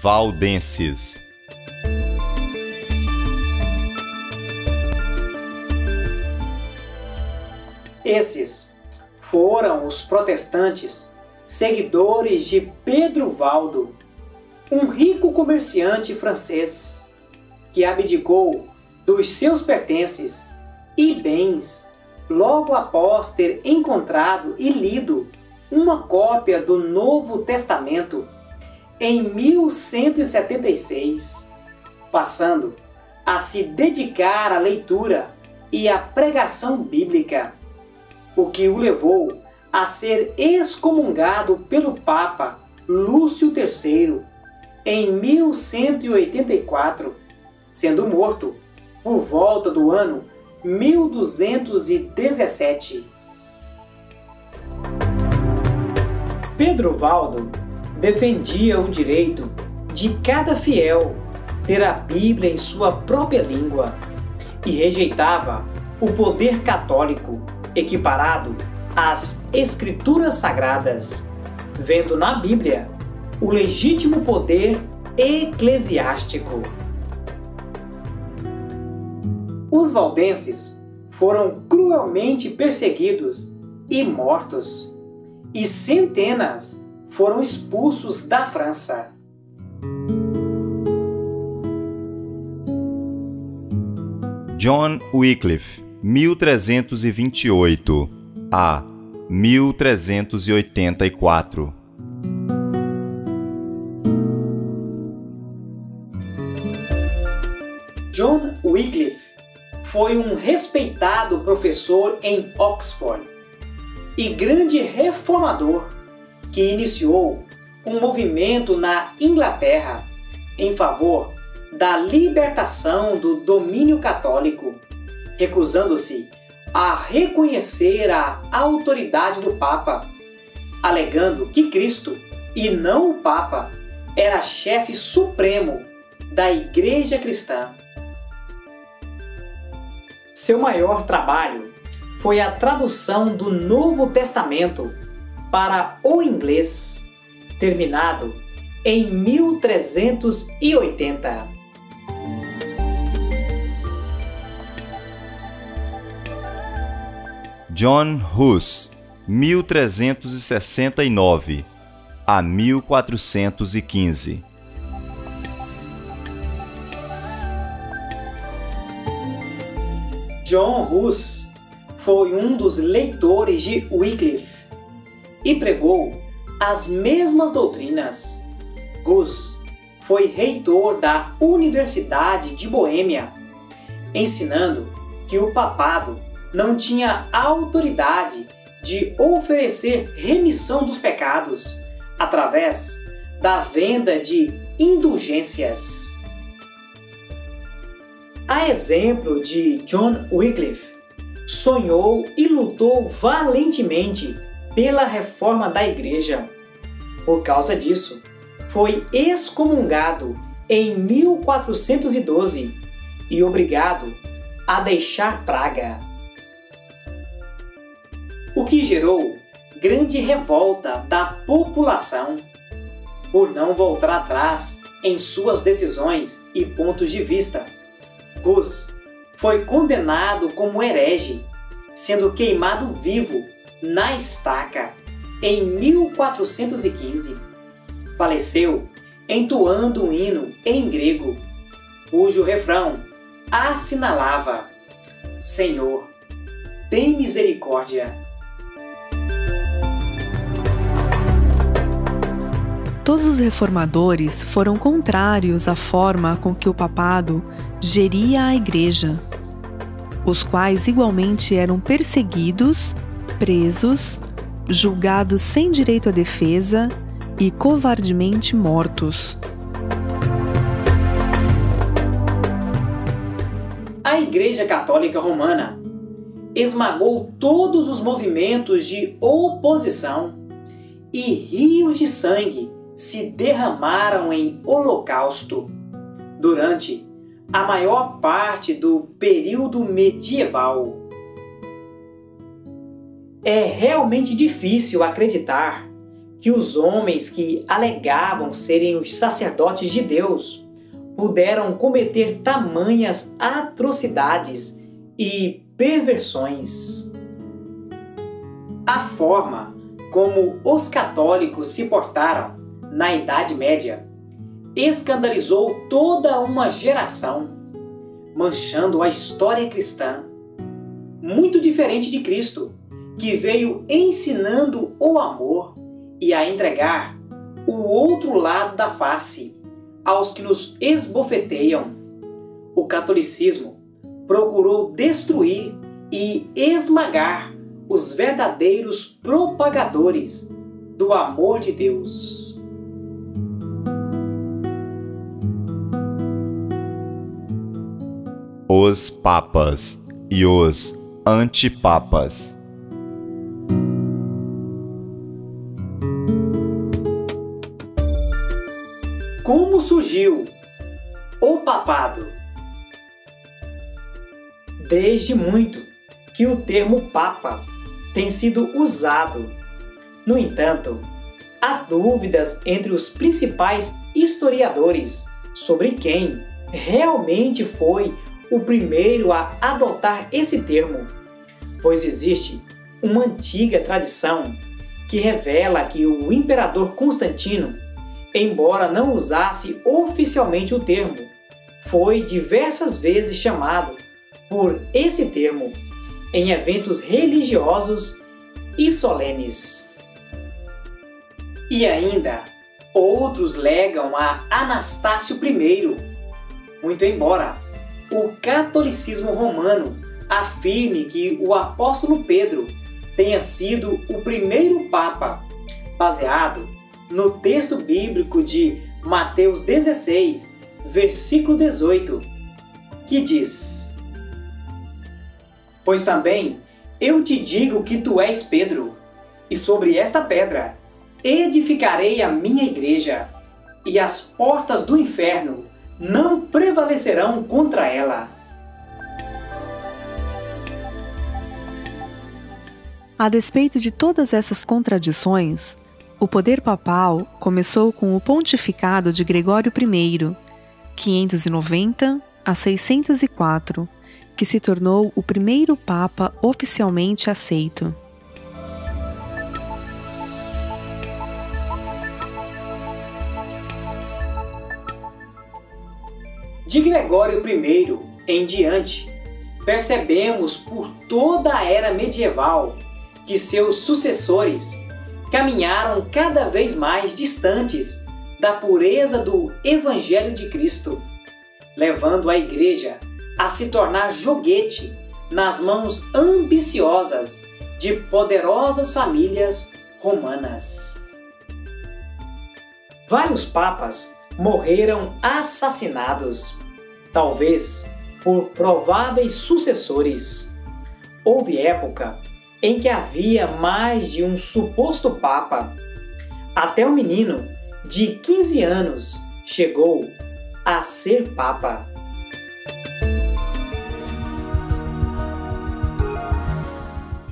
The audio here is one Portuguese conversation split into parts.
Valdenses. Esses foram os protestantes seguidores de Pedro Valdo, um rico comerciante francês que abdicou dos seus pertences e bens logo após ter encontrado e lido uma cópia do Novo Testamento em 1176, passando a se dedicar à leitura e à pregação bíblica, o que o levou a ser excomungado pelo Papa Lúcio III em 1184, sendo morto por volta do ano 1217. Pedro Valdo defendia o direito de cada fiel ter a Bíblia em sua própria língua e rejeitava o poder católico equiparado às Escrituras Sagradas, vendo na Bíblia o legítimo poder eclesiástico. Os valdenses foram cruelmente perseguidos e mortos, e centenas foram expulsos da França. John Wycliffe, 1328 a 1384. John Wycliffe foi um respeitado professor em Oxford e grande reformador que iniciou um movimento na Inglaterra em favor da libertação do domínio católico, recusando-se a reconhecer a autoridade do Papa, alegando que Cristo, e não o Papa, era chefe supremo da Igreja Cristã. Seu maior trabalho foi a tradução do Novo Testamento para o inglês, terminado em 1380. John Hus, 1369 a 1415. John Hus foi um dos leitores de Wycliffe e pregou as mesmas doutrinas. Hus foi reitor da Universidade de Boêmia, ensinando que o papado não tinha autoridade de oferecer remissão dos pecados através da venda de indulgências. A exemplo de John Wycliffe, sonhou e lutou valentemente pela reforma da Igreja. Por causa disso, foi excomungado em 1412 e obrigado a deixar Praga, o que gerou grande revolta da população por não voltar atrás em suas decisões e pontos de vista. Hus foi condenado como herege, sendo queimado vivo na estaca em 1415. Faleceu entoando um hino em grego, cujo refrão assinalava: Senhor, tem misericórdia. Todos os reformadores foram contrários à forma com que o papado geria a Igreja, os quais igualmente eram perseguidos, presos, julgados sem direito à defesa e covardemente mortos. A Igreja Católica Romana esmagou todos os movimentos de oposição e rios de sangue se derramaram em holocausto durante a maior parte do período medieval. É realmente difícil acreditar que os homens que alegavam serem os sacerdotes de Deus puderam cometer tamanhas atrocidades e perversões. A forma como os católicos se portaram na Idade Média escandalizou toda uma geração, manchando a história cristã. Muito diferente de Cristo, que veio ensinando o amor e a entregar o outro lado da face aos que nos esbofeteiam. O catolicismo procurou destruir e esmagar os verdadeiros propagadores do amor de Deus. Os papas e os antipapas. Como surgiu o papado? Desde muito que o termo papa tem sido usado. No entanto, há dúvidas entre os principais historiadores sobre quem realmente foi o primeiro a adotar esse termo, pois existe uma antiga tradição que revela que o imperador Constantino, embora não usasse oficialmente o termo, foi diversas vezes chamado por esse termo em eventos religiosos e solenes. E ainda, outros legam a Anastácio I, muito embora o catolicismo romano afirme que o apóstolo Pedro tenha sido o primeiro papa, baseado no texto bíblico de Mateus 16, versículo 18, que diz: Pois também eu te digo que tu és Pedro, e sobre esta pedra edificarei a minha igreja, e as portas do inferno não prevalecerão contra ela. A despeito de todas essas contradições, o poder papal começou com o pontificado de Gregório I, 590 a 604, que se tornou o primeiro papa oficialmente aceito. De Gregório I em diante, percebemos por toda a era medieval que seus sucessores caminharam cada vez mais distantes da pureza do Evangelho de Cristo, levando a Igreja a se tornar joguete nas mãos ambiciosas de poderosas famílias romanas. Vários papas morreram assassinados, talvez por prováveis sucessores. Houve época em que havia mais de um suposto papa. Até um menino de 15 anos chegou a ser papa.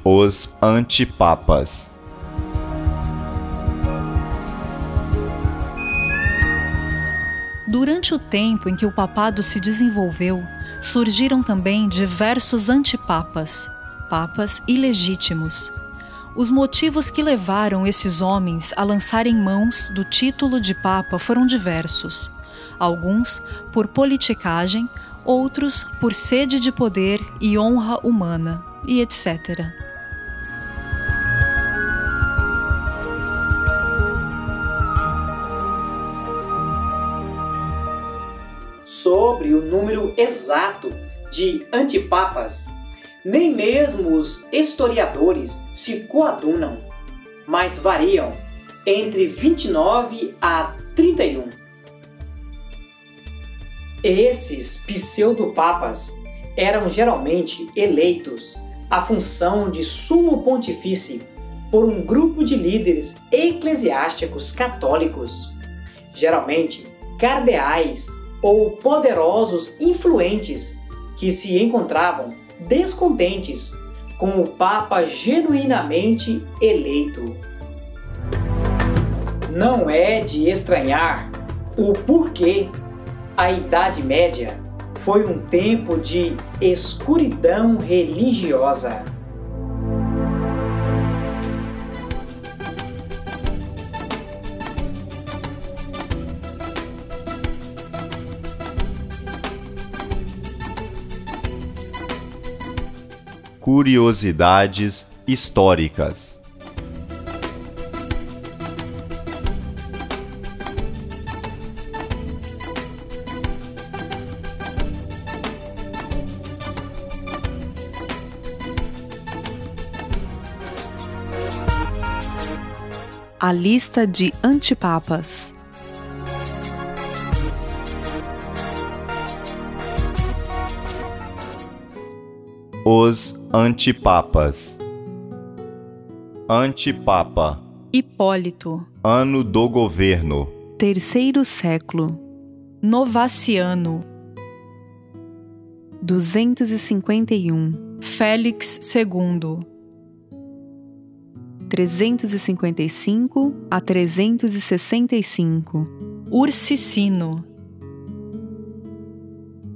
Os antipapas. Durante o tempo em que o papado se desenvolveu, surgiram também diversos antipapas, papas ilegítimos. Os motivos que levaram esses homens a lançarem mãos do título de papa foram diversos. Alguns por politicagem, outros por sede de poder e honra humana, e etc. Sobre o número exato de antipapas, nem mesmo os historiadores se coadunam, mas variam entre 29 a 31. Esses pseudopapas eram geralmente eleitos à função de sumo pontífice por um grupo de líderes eclesiásticos católicos, geralmente cardeais ou poderosos influentes que se encontravam descontentes com o Papa genuinamente eleito. Não é de estranhar o porquê a Idade Média foi um tempo de escuridão religiosa. Curiosidades históricas. A lista de antipapas. Os antipapas. Antipapa. Hipólito. Ano do governo. 3º século. Novaciano. 251. Félix II. 355 a 365. Ursicino.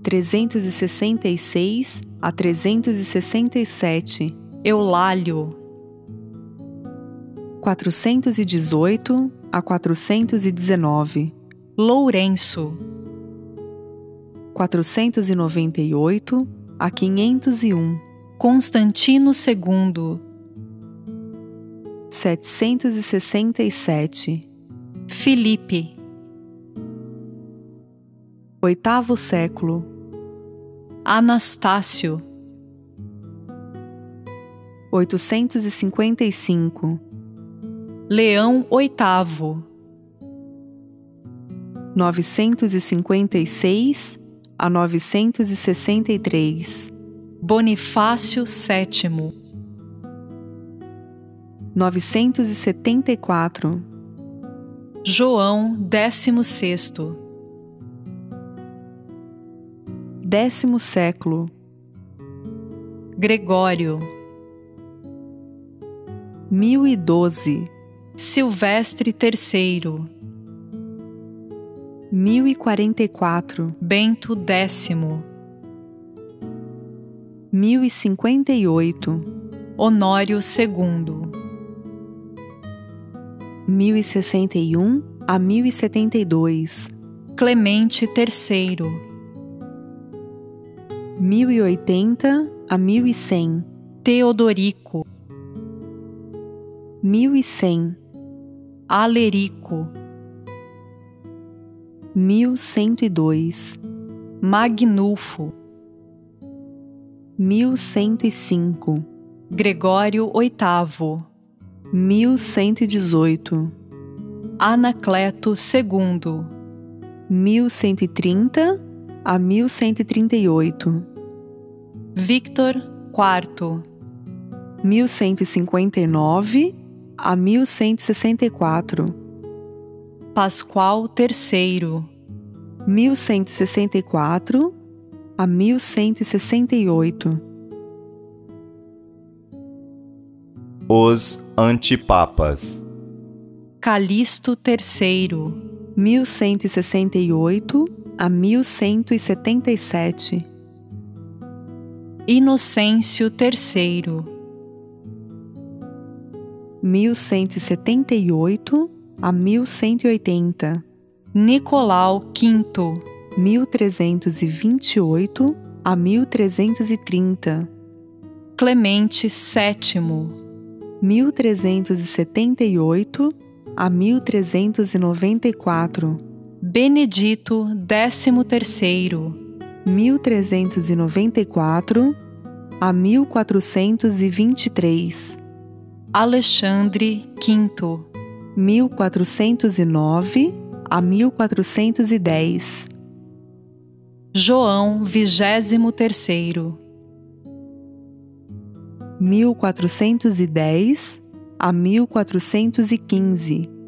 366 a 367. Eulálio. 418 a 419. Lourenço. 498 a 501. Constantino II. 767. Filipe. 8º século. Anastácio. 855. Leão VIII. 956 a 963. Bonifácio VII. 974. João XVI. 10º século. Gregório. 1012. Silvestre III. 1044. Bento X. 1058. Honório II. 1061 a 1072. Clemente III. 1080 a 1100. Teodorico. 1100. Alerico. 1102. Magnulfo. 1105. Gregório VIII. 1118. Anacleto II. 1130 a 1138. Victor IV. 1159 a 1164. Pascoal III. 1164 a 1168. Os antipapas. Calixto III. 1168 a 1177. Inocêncio III. 1178 a 1180. Nicolau V. 1328 a 1330. Clemente VII. 1378 a 1394. Benedito XIII. 1394 a 1423. Alexandre V. 1409 a 1410. João XXIII. 1410 a 1415.